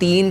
3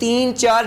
3-4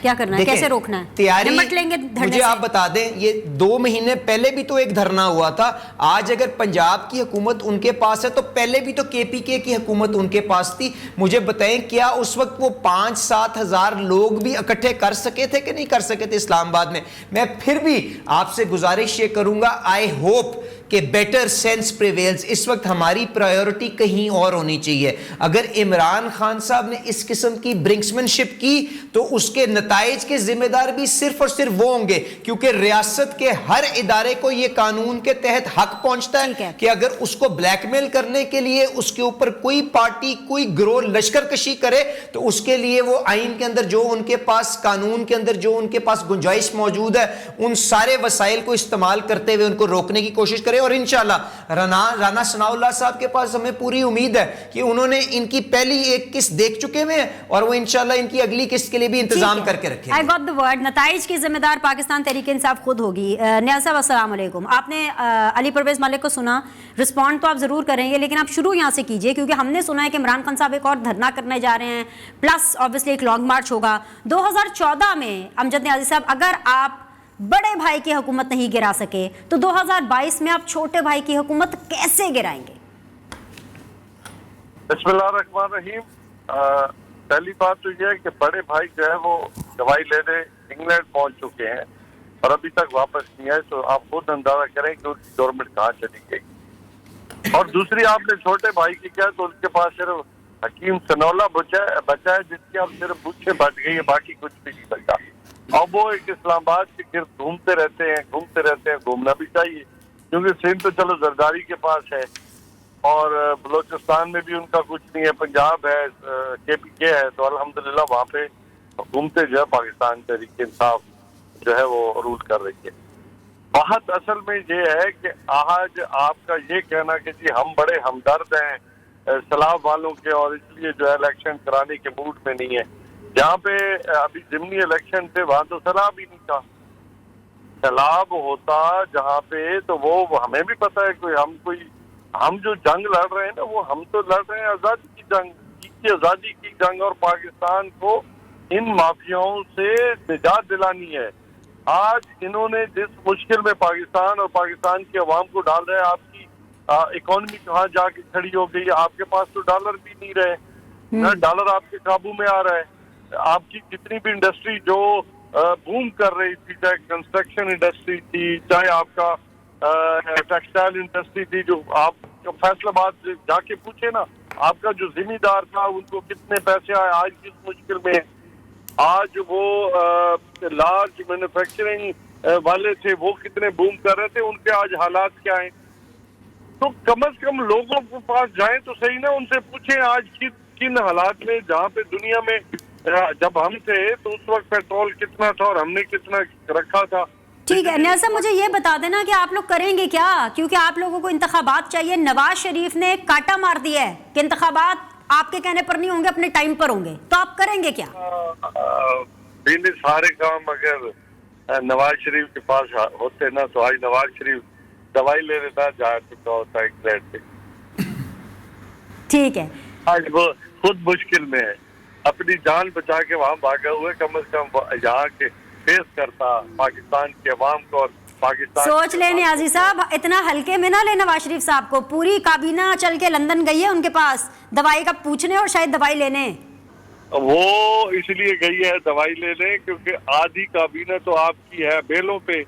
کیا کرنا ہے, کیسے روکنا ہے, تیاری نمٹ لیں گے دھرنے مجھے سے. آپ بتا دیں, یہ 2 مہینے پہلے بھی تو ایک دھرنا ہوا تھا. آج اگر پنجاب کی حکومت ان کے پاس ہے تو پہلے بھی تو کے پی کے کی حکومت ان کے پاس تھی. مجھے بتائیں کیا اس وقت وہ 5-7 ہزار لوگ بھی اکٹھے کر سکے تھے کہ نہیں کر سکے تھے اسلام آباد میں؟ میں پھر بھی آپ سے گزارش یہ کروں گا, آئی ہوپ کہ بیٹر سینس پریویلز. اس وقت ہماری پرائیورٹی کہیں اور ہونی چاہیے. اگر عمران خان صاحب نے اس قسم کی برنکسمنشپ کی تو اس کے نتائج کے ذمہ دار بھی صرف اور صرف وہ ہوں گے, کیونکہ ریاست کے ہر ادارے کو یہ قانون کے تحت حق پہنچتا ہے کہ اگر اس کو بلیک میل کرنے کے لیے اس کے اوپر کوئی پارٹی کوئی گروہ لشکر کشی کرے تو اس کے لیے وہ آئین کے اندر جو ان کے پاس, قانون کے اندر جو ان کے پاس گنجائش موجود ہے, ان سارے وسائل کو استعمال کرتے ہوئے ان کو روکنے کی کوشش کرے. اور انشاءاللہ رانا ثناء اللہ صاحب کے پاس ہمیں پوری امید ہے کہ انہوں نے ان کی پہلی ایک قسط دیکھ چکے ہوئے ہیں اور وہ انشاءاللہ ان کی اگلی قسط کے لیے بھی انتظام کر کے رکھیں گے. I got the word. نتائج کی ذمہ دار پاکستان تحریک انصاف خود ہوگی. نیاز صاحب السلام علیکم. آپ نے علی پرویز ملک کو سنا, رسپونڈ تو آپ ضرور کریں گے لیکن آپ شروع یہاں سے کیجئے, کیونکہ ہم نے سنا ہے کہ عمران خان صاحب ایک اور دھرنا کرنے جا رہے ہیں, پلس آبویسلی ایک لانگ مارچ ہوگا. 2014 میں امجد نیازی صاحب اگر آپ بڑے بھائی کی حکومت نہیں گرا سکے تو 2022 میں آپ چھوٹے بھائی کی حکومت کیسے گرائیں گے؟ بسم اللہ الرحمن الرحیم. پہلی بات تو یہ ہے کہ بڑے بھائی جو ہے وہ دوائی لینے انگلینڈ پہنچ چکے ہیں اور ابھی تک واپس نہیں آئے, تو آپ خود اندازہ کریں کہ ان کی گورنمنٹ کہاں چلی گئی. اور دوسری آپ نے چھوٹے بھائی کی کیا, تو ان کے پاس صرف حکیم ثناء اللہ بچا ہے جس کی اب صرف بچے بچ گئی ہے, باقی کچھ بھی نہیں بچا. اب وہ ایک اسلام آباد کے گرد گھومتے رہتے ہیں, گھومنا بھی چاہیے کیونکہ سندھ تو چلو زرداری کے پاس ہے اور بلوچستان میں بھی ان کا کچھ نہیں ہے, پنجاب ہے, کے پی کے ہے, تو الحمدللہ وہاں پہ حکومتیں جو ہے پاکستان تحریک انصاف جو ہے وہ رول کر رہی ہے. بات اصل میں یہ ہے کہ آج آپ کا یہ کہنا کہ جی ہم بڑے ہمدرد ہیں سیلاب والوں کے اور اس لیے جو ہے الیکشن کرانے کے موڈ میں نہیں ہے. جہاں پہ ابھی ضمنی الیکشن تھے وہاں تو سیلاب ہی نہیں تھا. سیلاب ہوتا جہاں پہ تو وہ ہمیں بھی پتا ہے ہم جو جنگ لڑ رہے ہیں نا وہ ہم تو لڑ رہے ہیں آزادی کی جنگ, آزادی کی جنگ, اور پاکستان کو ان مافیاؤں سے نجات دلانی ہے. آج انہوں نے جس مشکل میں پاکستان اور پاکستان کی عوام کو ڈال رہے ہیں, آپ کی اکانومی کہاں جا کے کھڑی ہو گئی, آپ کے پاس تو ڈالر بھی نہیں رہے, ڈالر آپ کے قابو میں آ رہا ہے. آپ کی جتنی بھی انڈسٹری جو بوم کر رہی تھی, چاہے کنسٹرکشن انڈسٹری تھی, چاہے آپ کا ٹیکسٹائل انڈسٹری تھی, جو آپ فیصل آباد جا کے پوچھے نا, آپ کا جو ذمہ دار تھا ان کو کتنے پیسے آئے آج کس مشکل میں. آج وہ لارج مینوفیکچرنگ والے تھے وہ کتنے بوم کر رہے تھے, ان کے آج حالات کیا ہیں. تو کم از کم لوگوں کے پاس جائیں تو صحیح نا, ان سے پوچھیں آج کن حالات میں, جہاں پہ دنیا میں جب ہم تھے تو اس وقت پیٹرول کتنا تھا اور ہم نے کتنا رکھا تھا. ٹھیک ہے نیاز صاحب, مجھے یہ بتا دینا کہ آپ لوگ کریں گے کیا, کیونکہ آپ لوگوں کو انتخابات چاہیے. نواز شریف نے کاٹا مار دیا ہے کہ انتخابات آپ کے کہنے پر نہیں ہوں گے, اپنے ٹائم پر ہوں گے, تو آپ کریں گے کیا؟ سارے کام اگر نواز شریف کے پاس ہوتے نا تو آج نواز شریف دوائی لے لیتا جا چکا ہوتا انگلینڈ سے. ٹھیک ہے, آج وہ خود مشکل میں ہے, اپنی جان بچا کے وہاں بھاگا ہوئے, کم از کم یہاں کے فیس کرتا پاکستان کے عوام کو اور پاکستان. سوچ لیں نیازی صاحب, اتنا ہلکے میں نہ لیں نواز شریف صاحب کو. پوری کابینہ چل کے لندن گئی ہے ان کے پاس دوائی کا پوچھنے اور شاید دوائی لینے. وہ اس لیے گئی ہے دوائی لینے کیونکہ آدھی کابینہ تو آپ کی ہے بیلوں پہ,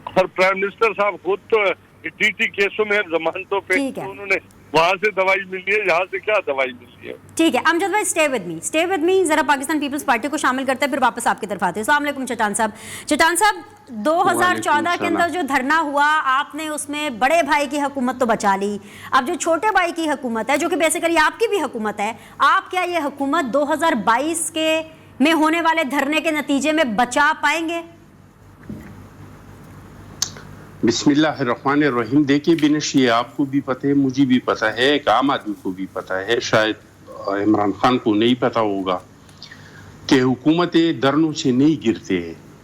اور پرائم منسٹر صاحب خود تو ٹی ٹی کیسوں میں ضمانتوں پہ, انہوں نے وہاں سے دوائی ملی ہے, یہاں سے کیا دوائی ملی ہے. ٹھیک ہے امجد بھائی, اسٹے ود می ذرا پاکستان پیپلز پارٹی کو شامل کرتے ہیں, پھر واپس آپ کی طرف آتے ہیں. السلام علیکم چٹان صاحب. 2014 کے اندر جو دھرنا ہوا, آپ نے اس میں بڑے بھائی کی حکومت تو بچا لی, اب جو چھوٹے بھائی کی حکومت ہے جو کہ بیسیکلی آپ کی بھی حکومت ہے, آپ کیا یہ حکومت 2022 کے میں ہونے والے دھرنے کے نتیجے میں بچا پائیں گے؟ بسم اللہ الرحمن الرحیم. دیکھیے بنش, یہ آپ کو بھی پتہ ہے, مجھے بھی پتہ ہے, ایک عام آدمی کو بھی پتہ ہے, شاید عمران خان کو نہیں پتہ ہوگا کہ حکومتیں دھرنوں سے نہیں گرتے ہیں,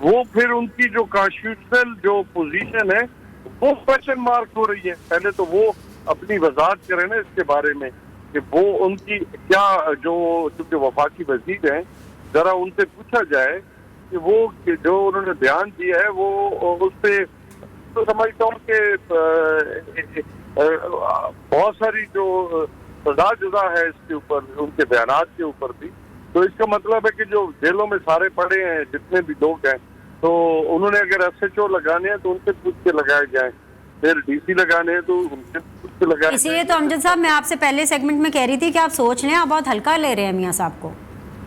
وہ پھر ان کی جو کانسٹیٹیوشنل جو پوزیشن ہے وہ کوشچن مارک ہو رہی ہے. پہلے تو وہ اپنی وضاحت کریں نا اس کے بارے میں کہ وہ ان کی کیا جو چونکہ وفاقی وزیر ہیں, ذرا ان سے پوچھا جائے کہ وہ جو انہوں نے بیان دیا ہے وہ اس پہ تو سمجھتا ہوں کہ بہت ساری جو سزا جزا ہے اس کے اوپر, ان کے بیانات کے اوپر بھی. تو اس کا مطلب ہے کہ جو جیلوں میں سارے پڑے ہیں جتنے بھی لوگ ہیں, تو انہوں نے اگر ایس ایچ او لگانے ہیں تو ان سے پوچھ کے لگائے جائیں, پھر ڈی سی لگانے ہیں تو ان سے پوچھ کے لگائے. اسی لیے تو امجد صاحب میں آپ سے پہلے سیگمنٹ میں کہہ رہی تھی کہ آپ سوچ لیں, آپ بہت ہلکا لے رہے ہیں میاں صاحب کو.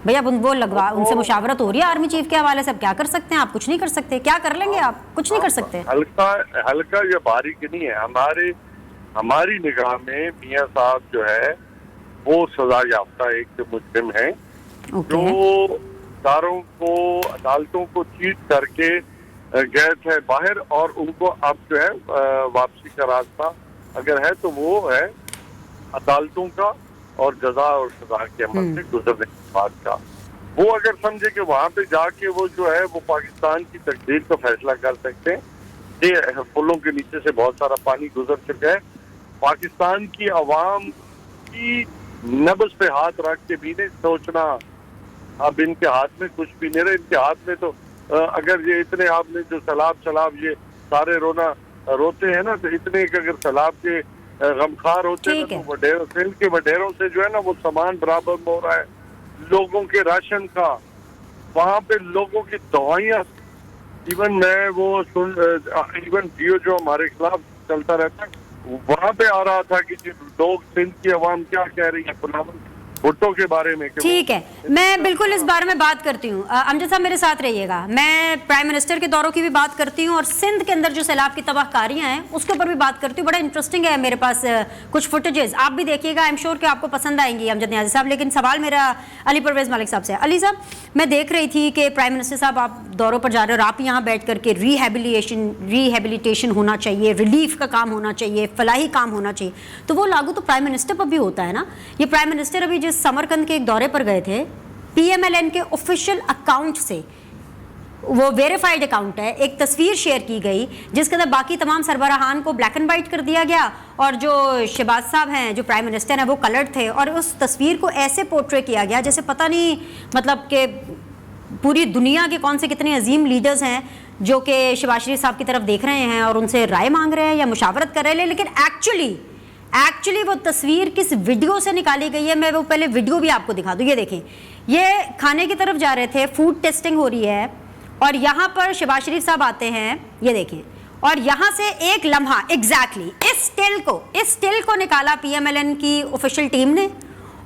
بھیا وہ لگوا, ان سے مشاورت ہو رہی ہے آرمی چیف کے حوالے سے, اب کیا کر سکتے ہیں آپ؟ کچھ نہیں کر سکتے. کیا کر لیں گے آپ؟ کچھ نہیں کر سکتے. ہلکا یا باریک نہیں ہے. ہماری نگاہ میں میاں صاحب جو ہے وہ سزا یافتہ ایک مجرم ہیں جو داروں کو عدالتوں کو چیٹ کر کے گئے تھے باہر, اور ان کو اب جو ہے واپسی کا راستہ اگر ہے تو وہ ہے عدالتوں کا اور جزا اور سزا کے عمل سے گزرنے کے بعد کا. وہ اگر سمجھے کہ وہاں پہ جا کے وہ جو ہے وہ پاکستان کی تقدیر کا فیصلہ کر سکتے ہیں. یہ پلوں کے نیچے سے بہت سارا پانی گزر چکا ہے. پاکستان کی عوام کی نبض پہ ہاتھ رکھ کے بھی نہیں سوچنا اب ان کے ہاتھ میں کچھ بھی نہیں رہے. ان کے ہاتھ میں تو اگر یہ اتنے آپ نے جو سیلاب یہ سارے روتے ہیں نا, تو اتنے کہ اگر سیلاب کے غمخوار ہوتے ہیں تو سندھ کے وڈیروں سے جو ہے نا وہ سامان برابر ہو رہا ہے, لوگوں کے راشن کا, وہاں پہ لوگوں کی دوائیاں. ایون میں وہ ایون جیو جو ہمارے خلاف چلتا رہتا ہے وہاں پہ آ رہا تھا کہ لوگ سندھ کی عوام کیا کہہ رہی ہے بلاول بھٹو کے بارے میں. ٹھیک ہے, میں بالکل اس بارے میں بات کرتی ہوں. امجد صاحب میرے ساتھ رہیے گا. میں پرائم منسٹر کے دوروں کی بھی بات کرتی ہوں اور سندھ کے اندر جو سیلاب کی تباہ کاریاں ہیں اس کے اوپر بھی بات کرتی ہوں. بڑا انٹرسٹنگ ہے میرے پاس کچھ فوٹیجز, آپ بھی دیکھیے گا. آئی ایم شیور کہ آپ کو پسند آئیں گی امجد نیازی صاحب. لیکن سوال میرا علی پرویز ملک صاحب سے. علی صاحب, میں دیکھ رہی تھی کہ پرائم منسٹر صاحب آپ دوروں پر جا رہے ہیں اور آپ یہاں بیٹھ کر کے ریہیبلیٹیشن ہونا چاہیے, ریلیف کا کام ہونا چاہیے, فلاحی کام ہونا چاہیے. تو وہ لاگو تو پرائم منسٹر پر بھی ہوتا ہے نا. یہ پرائم منسٹر ابھی جس سمرقند کے ایک دورے پر گئے تھے, پی ایم ایل این کے آفیشیل اکاؤنٹ سے, وہ ویریفائڈ اکاؤنٹ ہے, ایک تصویر شیئر کی گئی جس کے اندر باقی تمام سربراہان کو بلیک اینڈ وائٹ کر دیا گیا اور جو شہباز صاحب ہیں جو پرائم منسٹر ہیں وہ کلرڈ تھے, اور اس تصویر کو ایسے پورٹرے کیا گیا جیسے پتہ نہیں مطلب کہ پوری دنیا کے کون سے کتنے عظیم لیڈرز ہیں جو کہ شہباز شریف صاحب کی طرف دیکھ رہے ہیں اور ان سے رائے مانگ رہے ہیں یا مشاورت کر رہے ہیں. لیکن ایکچولی وہ تصویر کس ویڈیو سے نکالی گئی ہے, میں وہ پہلے ویڈیو بھی آپ کو دکھا دوں. یہ دیکھیں, یہ کھانے کی طرف جا رہے تھے, فوڈ ٹیسٹنگ ہو رہی ہے اور یہاں پر شہباز شریف صاحب آتے ہیں, یہ دیکھیں, اور یہاں سے ایک لمحہ ایگزیکٹلی اس ٹل کو نکالا پی ایم ایل این کی آفیشیل ٹیم نے,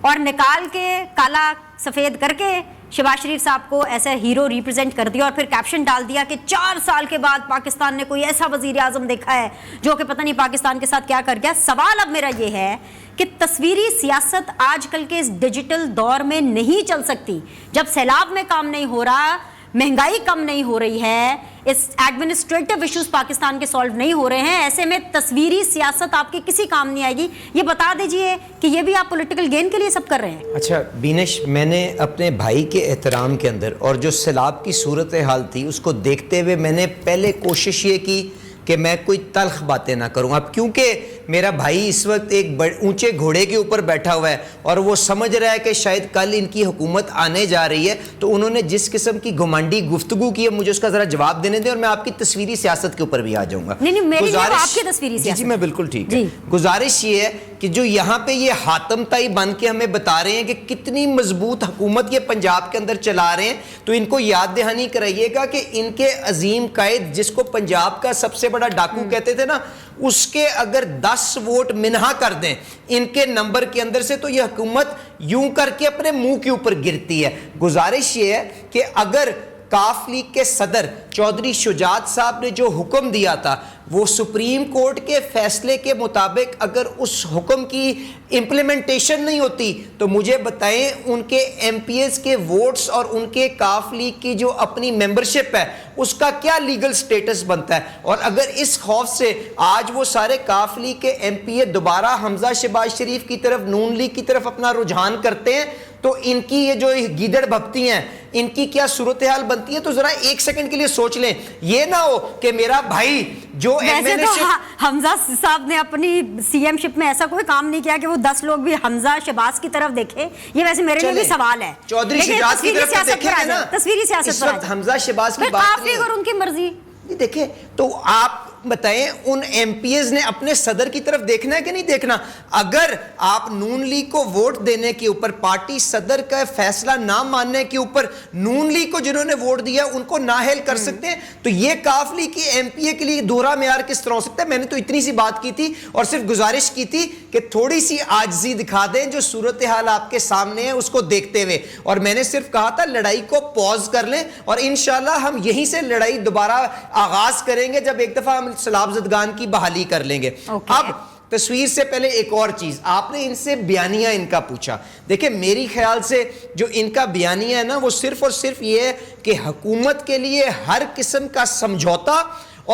اور نکال کے کالا سفید کر کے شہباز شریف صاحب کو ایسا ہیرو ریپرزینٹ کر دیا اور پھر کیپشن ڈال دیا کہ 4 سال کے بعد پاکستان نے کوئی ایسا وزیر اعظم دیکھا ہے جو کہ پتہ نہیں پاکستان کے ساتھ کیا کر گیا. سوال اب میرا یہ ہے کہ تصویری سیاست آج کل کے اس ڈیجیٹل دور میں نہیں چل سکتی. جب سیلاب میں کام نہیں ہو رہا, مہنگائی کم نہیں ہو رہی ہے, اس ایڈمنسٹریٹو ایشوز پاکستان کے سالو نہیں ہو رہے ہیں, ایسے میں تصویری سیاست آپ کے کسی کام نہیں آئے گی. یہ بتا دیجئے کہ یہ بھی آپ پولیٹیکل گین کے لیے سب کر رہے ہیں. اچھا بینش, میں نے اپنے بھائی کے احترام کے اندر اور جو سیلاب کی صورتحال تھی اس کو دیکھتے ہوئے میں نے پہلے کوشش یہ کی کہ میں کوئی تلخ باتیں نہ کروں. اب کیونکہ میرا بھائی اس وقت ایک اونچے گھوڑے کے اوپر بیٹھا ہوا ہے اور وہ سمجھ رہا ہے کہ شاید کل ان کی حکومت آنے جا رہی ہے, تو انہوں نے جس قسم کی گھمنڈی گفتگو کی ہے مجھے اس کا ذرا جواب دینے دیں اور میں آپ کی تصویری سیاست کے اوپر بھی آ جاؤں گا. آپ کی تصویری سیاست. جی میں بالکل ٹھیک ہے. گزارش یہ ہے کہ جو یہاں پہ یہ حاتم طائی بن کے ہمیں بتا رہے ہیں کہ کتنی مضبوط حکومت یہ پنجاب کے اندر چلا رہے ہیں, تو ان کو یاد دہانی کرائیے گا کہ ان کے عظیم قائد جس کو پنجاب کا سب سے بڑا ڈاکو کہتے تھے نا, اس کے اگر 10 ووٹ منہا کر دیں ان کے نمبر کے اندر سے تو یہ حکومت یوں کر کے اپنے منہ کے اوپر گرتی ہے. گزارش یہ ہے کہ اگر کاف لیگ کے صدر چودھری شجاعت صاحب نے جو حکم دیا تھا وہ سپریم کورٹ کے فیصلے کے مطابق اگر اس حکم کی امپلیمنٹیشن نہیں ہوتی تو مجھے بتائیں ان کے ایم پی ایز کے ووٹس اور ان کے کاف لیگ کی جو اپنی ممبرشپ ہے اس کا کیا لیگل سٹیٹس بنتا ہے. اور اگر اس خوف سے آج وہ سارے کاف لیگ کے ایم پی اے دوبارہ حمزہ شہباز شریف کی طرف, نون لیگ کی طرف اپنا رجحان کرتے ہیں تو ان کی یہ جو گیدڑ بھگتی ہیں ان کی کیا صورتحال بنتی ہے. تو ذرا ایک سیکنڈ کے لیے سوچ لیں, یہ نہ ہو کہ میرا بھائی جو ویسے تو حمزہ صاحب نے اپنی سی ایم شپ میں ایسا کوئی کام نہیں کیا کہ وہ 10 لوگ بھی حمزہ شہباز کی طرف دیکھیں. یہ ویسے میرے لیے بھی سوال ہے. چودھری شجاعت کی طرف دیکھیں گے نا, تصویری سیاست اس وقت حمزہ شہباز کی بات نہیں ہے, اور ان کی مرضی. دیکھیں تو آپ بتائیں ان ایم پی ایز نے اپنے صدر کی طرف دیکھنا ہے کہ نہیں دیکھنا. اگر آپ نون لیگ کو ووٹ دینے کے اوپر, پارٹی صدر کا فیصلہ نہ ماننے کے اوپر نون لیگ کو جنہوں نے ووٹ دیا ان کو نااہل کر سکتے ہیں, تو یہ کاف لیگ کی ایم پی اے کے لیے دوہرا معیار کس طرح ہو سکتا ہے. میں نے تو اتنی سی بات کی تھی اور صرف گزارش کی تھی کہ تھوڑی سی عاجزی دکھا دیں, جو صورتحال آپ کے سامنے ہے اس کو دیکھتے ہوئے. اور میں نے صرف کہا تھا لڑائی کو پوز کر لیں اور انشاءاللہ ہم یہیں سے لڑائی دوبارہ آغاز کریں گے جب ایک دفعہ ہم سیلاب زدگان کی بحالی کر لیں گے. اب تصویر سے پہلے ایک اور چیز, آپ نے ان سے بیانیہ ان کا پوچھا. دیکھیں میری خیال سے جو ان کا بیانیہ ہے نا وہ صرف اور صرف یہ ہے کہ حکومت کے لیے ہر قسم کا سمجھوتا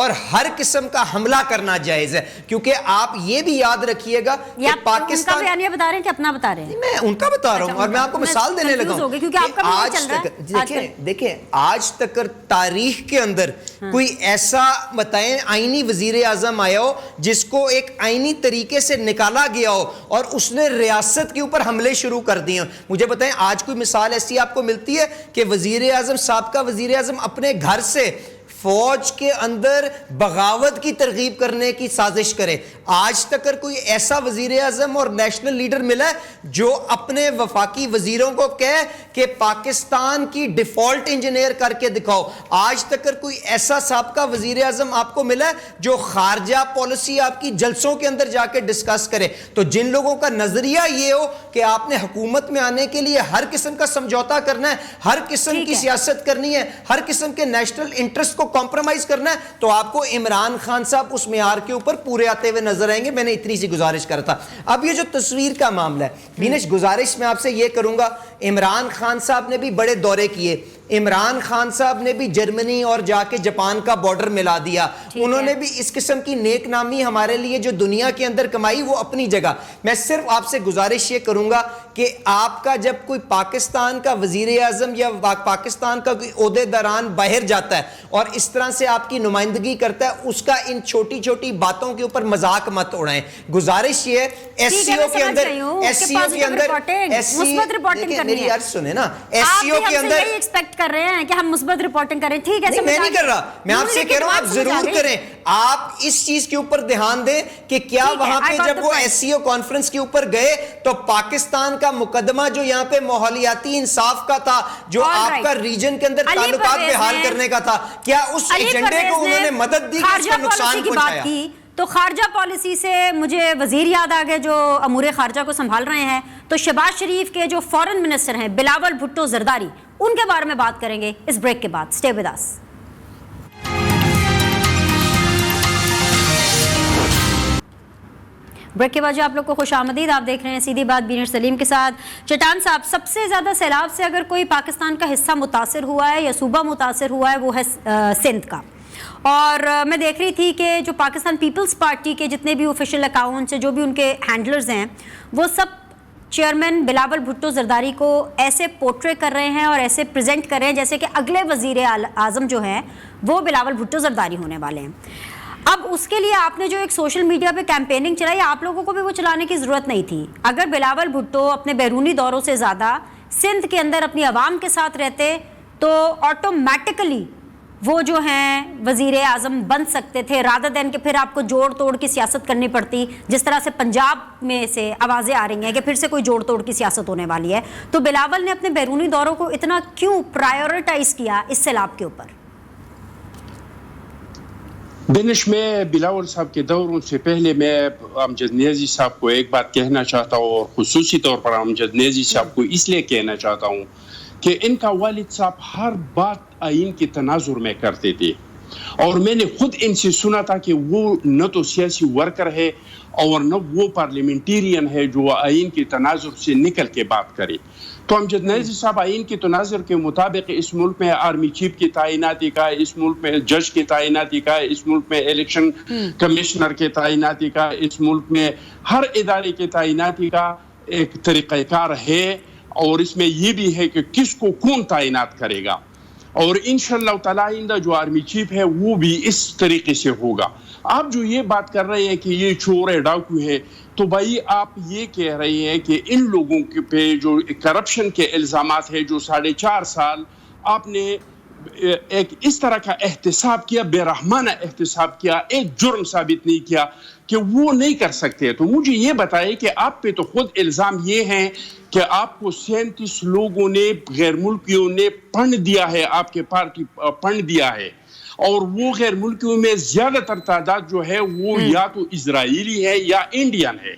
اور ہر قسم کا حملہ کرنا جائز ہے, کیونکہ آپ یہ بھی یاد رکھیے گا کہ پاکستان, ان کا بیانیہ بتا رہے ہیں کہ اپنا بتا رہے ہیں؟ میں ان کا بتا رہا ہوں اور میں آپ کو مثال دینے لگا ہوں کیونکہ آپ کا بھی چل رہا ہے. دیکھیں آج تک تاریخ کے اندر کوئی ایسا بتائیں آئینی وزیر اعظم آیا ہو جس کو ایک آئینی طریقے سے نکالا گیا ہو اور اس نے ریاست کے اوپر حملے شروع کر دیے ہیں. مجھے بتائیں آج کوئی مثال ایسی آپ کو ملتی ہے کہ وزیر اعظم, سابقہ وزیر اعظم اپنے گھر سے فوج کے اندر بغاوت کی ترغیب کرنے کی سازش کرے؟ آج تک کوئی ایسا وزیر اعظم اور نیشنل لیڈر ملا ہے جو اپنے وفاقی وزیروں کو کہے کہ پاکستان کی ڈیفالٹ انجینئر کر کے دکھاؤ؟ آج تک کوئی ایسا سابقہ وزیر اعظم آپ کو ملا ہے جو خارجہ پالیسی آپ کی جلسوں کے اندر جا کے ڈسکس کرے؟ تو جن لوگوں کا نظریہ یہ ہو کہ آپ نے حکومت میں آنے کے لیے ہر قسم کا سمجھوتا کرنا ہے, ہر قسم کی سیاست کرنی ہے, ہر قسم کے نیشنل انٹرسٹ کو کمپرومائز کرنا ہے, تو آپ کو عمران خان صاحب اس معیار کے اوپر پورے آتے ہوئے نظر آئیں گے. میں نے اتنی سی گزارش کرا تھا. اب یہ جو تصویر کا معاملہ ہے بینش, گزارش میں آپ سے یہ کروں گا, عمران خان صاحب نے بھی بڑے دورے کیے, عمران خان صاحب نے بھی جرمنی اور جا کے جاپان کا بارڈر ملا دیا, انہوں نے بھی اس قسم کی نیک نامی ہمارے لیے جو دنیا کے اندر کمائی وہ اپنی جگہ. میں صرف آپ سے گزارش یہ کروں گا کہ آپ کا جب کوئی پاکستان کا وزیر اعظم یا پاکستان کا کوئی عہدے داران باہر جاتا ہے اور اس طرح سے آپ کی نمائندگی کرتا ہے, اس کا ان چھوٹی چھوٹی باتوں کے اوپر مذاق مت اڑائیں. گزارش یہ ہے ایس سی او کے اندر, ایس سی او کے اندر میری عرض سنیں نا, ایس سی او کے اندر ایکسپیکٹ کر رہے ہیں کہ ہم مثبت رپورٹنگ کریں. ٹھیک ہے, میں نہیں کر رہا, میں آپ سے کہہ رہا ہوں آپ ضرور کریں. آپ اس چیز کے اوپر دھیان دیں کہ کیا وہاں پہ جب وہ ایس سی او کانفرنس کے اوپر گئے تو پاکستان کا مقدمہ جو یہاں پہ ماحولیاتی انصاف کا تھا, جو آپ کا ریجن کے اندر تعلقات بحال کرنے کا تھا, کیا اس ایجنڈے کو انہوں نے مدد دی کہ اس کو نقصان پہنچایا؟ تو خارجہ پالیسی سے مجھے وزیر یاد آ گئے جو امور خارجہ کو سنبھال رہے ہیں. تو شہباز شریف کے جو فورن منسٹر ہیں بلاول بھٹو زرداری, ان کے بارے میں بات کریں گے اس بریک کے بعد. سٹے ود اس. بریک کے بعد جو آپ لوگ کو خوش آمدید, آپ دیکھ رہے ہیں سیدھی بات بینر سلیم کے ساتھ. چٹان صاحب, سب سے زیادہ سیلاب سے اگر کوئی پاکستان کا حصہ متاثر ہوا ہے یا صوبہ متاثر ہوا ہے وہ ہے سندھ کا. اور میں دیکھ رہی تھی کہ جو پاکستان پیپلز پارٹی کے جتنے بھی آفیشیل اکاؤنٹس ہیں, جو بھی ان کے ہینڈلرز ہیں, وہ سب چیئرمین بلاول بھٹو زرداری کو ایسے پورٹری کر رہے ہیں اور ایسے پریزنٹ کر رہے ہیں جیسے کہ اگلے وزیر اعظم جو ہیں وہ بلاول بھٹو زرداری ہونے والے ہیں. اب اس کے لیے آپ نے جو ایک سوشل میڈیا پہ کیمپیننگ چلائی, آپ لوگوں کو بھی وہ چلانے کی ضرورت نہیں تھی. اگر بلاول بھٹو اپنے بیرونی دوروں سے زیادہ سندھ کے اندر اپنی عوام کے ساتھ رہتے تو آٹومیٹکلی وہ جو ہیں وزیر اعظم بن سکتے تھے, رادر دین کہ پھر آپ کو جوڑ توڑ کی سیاست کرنی پڑتی, جس طرح سے پنجاب میں سے آوازیں آ رہی ہیں کہ پھر سے کوئی جوڑ توڑ کی سیاست ہونے والی ہے. تو بلاول نے اپنے بیرونی دوروں کو اتنا کیوں پرائیورٹائز کیا اس سیلاب کے اوپر؟ بینش, میں بلاول صاحب کے دوروں سے پہلے میں امجد نیازی صاحب کو ایک بات کہنا چاہتا ہوں, اور خصوصی طور پر امجد نیازی صاحب کو اس لیے کہنا چاہتا ہوں کہ ان کا والد صاحب ہر بات آئین کے تناظر میں کرتے تھے. اور میں نے خود ان سے سنا تھا کہ وہ نہ تو سیاسی ورکر ہے اور نہ وہ پارلیمنٹیرین ہے جو آئین کے تناظر سے نکل کے بات کرے. تو امجد نیازی صاحب آئین کے تناظر کے مطابق اس ملک میں آرمی چیف کی تعیناتی کا، اس ملک میں جج کی تعیناتی کا، اس ملک میں الیکشن کمشنر کے تعیناتی کا، اس ملک میں ہر ادارے کے تعیناتی کا ایک طریقہ کار ہے، اور اس میں یہ بھی ہے کہ کس کو کون تعینات کرے گا. اور انشاءاللہ تعالی آئندہ جو آرمی چیف ہے وہ بھی اس طریقے سے ہوگا. آپ جو یہ بات کر رہے ہیں کہ یہ چور ہے، ڈاکو ہے، تو بھائی آپ یہ کہہ رہے ہیں کہ ان لوگوں کے پہ جو کرپشن کے الزامات ہیں، جو 4.5 سال آپ نے ایک اس طرح کا احتساب کیا، بے رحمانہ احتساب کیا، ایک جرم ثابت نہیں کیا کہ وہ نہیں کر سکتے. تو مجھے یہ بتائے کہ آپ پہ تو خود الزام یہ ہیں کہ آپ کو 37 لوگوں نے، غیر ملکیوں نے پنڈ دیا ہے، آپ کے پارٹی پنڈ دیا ہے، اور وہ غیر ملکیوں میں زیادہ تر تعداد جو ہے وہ یا تو اسرائیلی ہے یا انڈین ہے.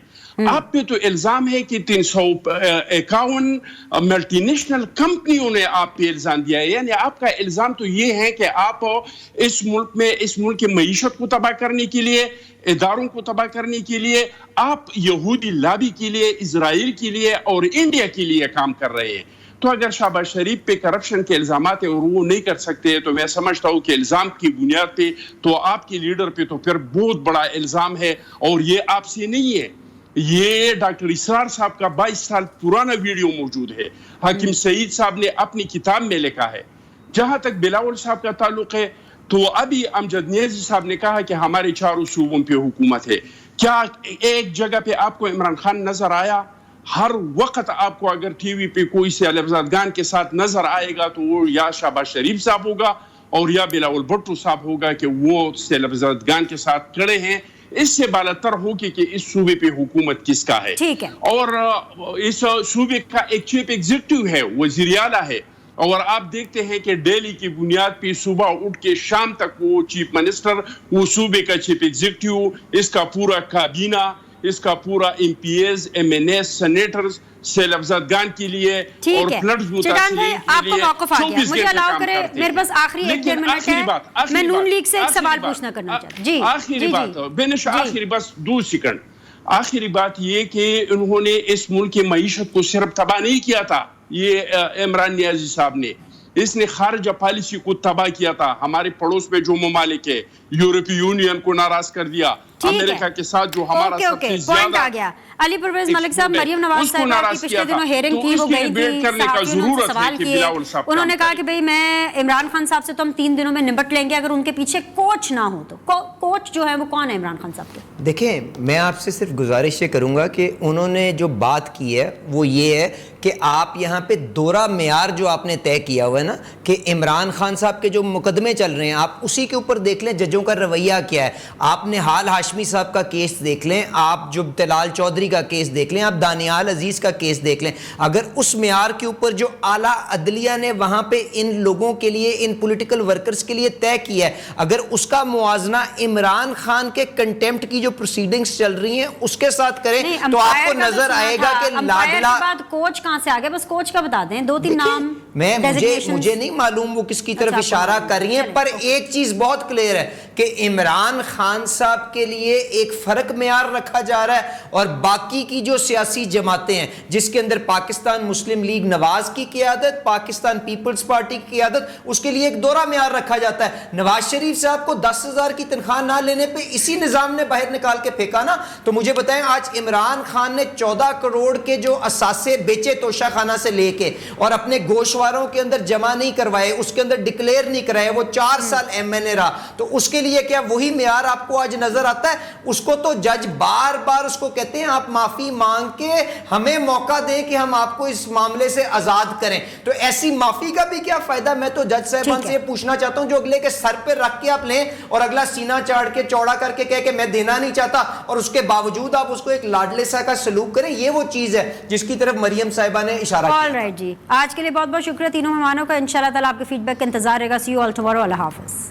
آپ پہ تو الزام ہے کہ 351 ملٹی نیشنل کمپنیوں نے آپ پہ الزام دیا ہے. یعنی آپ کا الزام تو یہ ہے کہ آپ اس ملک کی معیشت کو تباہ کرنے کے لیے، اداروں کو تباہ کرنے کے لیے، آپ یہودی لابی کے لیے، اسرائیل کے لیے اور انڈیا کے لیے کام کر رہے ہیں. تو اگر شہباز شریف پہ کرپشن کے الزامات ہیں اور وہ نہیں کر سکتے، تو میں سمجھتا ہوں کہ الزام کی بنیاد پہ تو آپ کے لیڈر پہ تو پھر بہت بڑا الزام ہے، اور یہ آپ سے نہیں ہے. یہ ڈاکٹر اسرار صاحب کا 22 سال پرانا ویڈیو موجود ہے. حکیم سعید صاحب نے اپنی کتاب میں لکھا ہے. جہاں تک بلاول صاحب کا تعلق ہے، تو ابھی امجد نیازی صاحب نے کہا کہ ہمارے 4 صوبوں پہ حکومت ہے. کیا ایک جگہ پہ آپ کو عمران خان نظر آیا؟ ہر وقت آپ کو اگر ٹی وی پہ کوئی سے لفظان کے ساتھ نظر آئے گا تو وہ یا شہباز شریف صاحب ہوگا اور یا بلاول بھٹو صاحب ہوگا کہ وہ سے لفظان کے ساتھ کھڑے ہیں. اس سے بالاتر ہوگی کہ اس صوبے پہ حکومت کس کا ہے. اور اس صوبے کا ایک چیف ایگزیکٹو ہے، وزیر اعلیٰ ہے، اور آپ دیکھتے ہیں کہ ڈیلی کی بنیاد پہ صبح اٹھ کے شام تک وہ چیف منسٹر، وہ صوبے کا چیف ایگزیکٹو، اس کا پورا کابینہ، اس کا پورا MPs, MNAs, senators سے لفظان کے لیے اور فلڈز متاثرین کے لیے. آپ کو موقف آ گیا، مجھے الاؤ کرے، میرے پاس آخری 1-1.5 منٹ ہے، میں نون لیگ سے ایک سوال پوچھنا کرنا چاہتا ہوں. جی آخری بات، بینش آخری بس 2 سیکنڈ. آخری بات یہ کہ انہوں نے اس ملک کی معیشت کو صرف تباہ نہیں کیا تھا، یہ عمران نیازی صاحب نے، اس نے خارجہ پالیسی کو تباہ کیا تھا. ہمارے پڑوس میں جو ممالک ہے، یورپی یونین کو ناراض کر دیا، امریکہ کے ساتھ جو ہمارا سب سے زیادہ آ گیا. علی پرویز ملک صاحب، مریم نواز صاحبہ کی پچھلے دنوں ہیئرنگ کی، وہ گئی تھی، صحافیوں نے ان سے سوال کیے، انہوں نے کہا کہ بھئی میں عمران خان صاحب سے تو ہم 3 دنوں میں نمٹ لیں گے اگر ان کے پیچھے کوچ نہ ہو تو. کوچ جو ہے وہ کون ہے عمران خان صاحب کے؟ دیکھیں، میں آپ سے صرف گزارش یہ کروں گا کہ انہوں نے جو بات کی ہے وہ یہ ہے کہ آپ یہاں پہ دورہ معیار جو آپ نے طے کیا ہوا ہے نا کہ عمران خان صاحب کے جو مقدمے چل رہے ہیں، آپ اسی کے اوپر دیکھ لیں ججوں کا رویہ کیا ہے. آپ نے حال ہاشمی صاحب کا کیس دیکھ لیں، آپ جو طلال چودھری کا کیس دیکھ لیں، آپ دانیال عزیز کا کیس دیکھ لیں. اگر اس معیار کے اوپر جو اعلیٰ عدلیہ نے وہاں پہ ان لوگوں کے لیے، ان پولیٹیکل ورکرز کے لیے طے کیا ہے، اگر اس کا موازنہ عمران خان کے کنٹیمپٹ کی جو پروسیڈنگز چل رہی ہیں اس کے ساتھ کریں تو آپ کو نظر آئے گا کہ لادلا. کوچ کہاں سے آگے؟ بس کوچ کا بتا دیں، 2-3 نام. مجھے نہیں معلوم وہ کس کی طرف اشارہ کر رہی ہیں، پر ایک چیز بہت کلیئر ہے کہ عمران خان صاحب کے لیے ایک فرق معیار رکھا جا رہا ہے، اور باقی کی جو سیاسی جماعتیں ہیں جس کے اندر پاکستان مسلم لیگ نواز کی قیادت، پاکستان پیپلز پارٹی کی قیادت، اس کے لیے ایک دورہ معیار رکھا جاتا ہے. نواز شریف صاحب کو 10,000 کی تنخواہ نہ لینے پہ اسی نظام نے باہر نکال کے پھینکا نا. تو مجھے بتائیں، آج عمران خان نے 14 کروڑ کے جو اثاثے بیچے توشہ خانہ سے لے کے اور اپنے گوشواروں کے اندر جمع نہیں کروائے، اس کے اندر ڈکلیئر نہیں کرائے، وہ 4 سال ایم این اے رہا، تو اس کے لیے کیا وہی معیار آپ کو آج نظر آتا ہے؟ اس کو تو جج بار بار اس کو کہتے ہیں آپ معافی مانگ کے ہمیں موقع دیں کہ ہم آپ کو اس معاملے سے آزاد کریں. تو ایسی معافی کا بھی کیا فائدہ؟ میں تو جج صاحبان سے یہ پوچھنا چاہتا ہوں جو اگلے کے سر پہ رکھ کے آپ لیں اور اگلا سینہ چاڑ کے چوڑا کر کے کہہ کہ میں دینا نہیں چاہتا، اور اس کے باوجود آپ اس کو ایک لاڈلے سا کا سلوک کریں، یہ وہ چیز ہے جس کی طرف مریم صاحبہ نے اشارہ کیا. آلرائٹ جی، آج کے لیے بہت بہت شکریہ تینوں مہمانوں کا. انشاءاللہ تعالیٰ آپ کے فیڈ بیک کا انتظار رہے گا. سی یو آل ٹمارو. اللہ حافظ.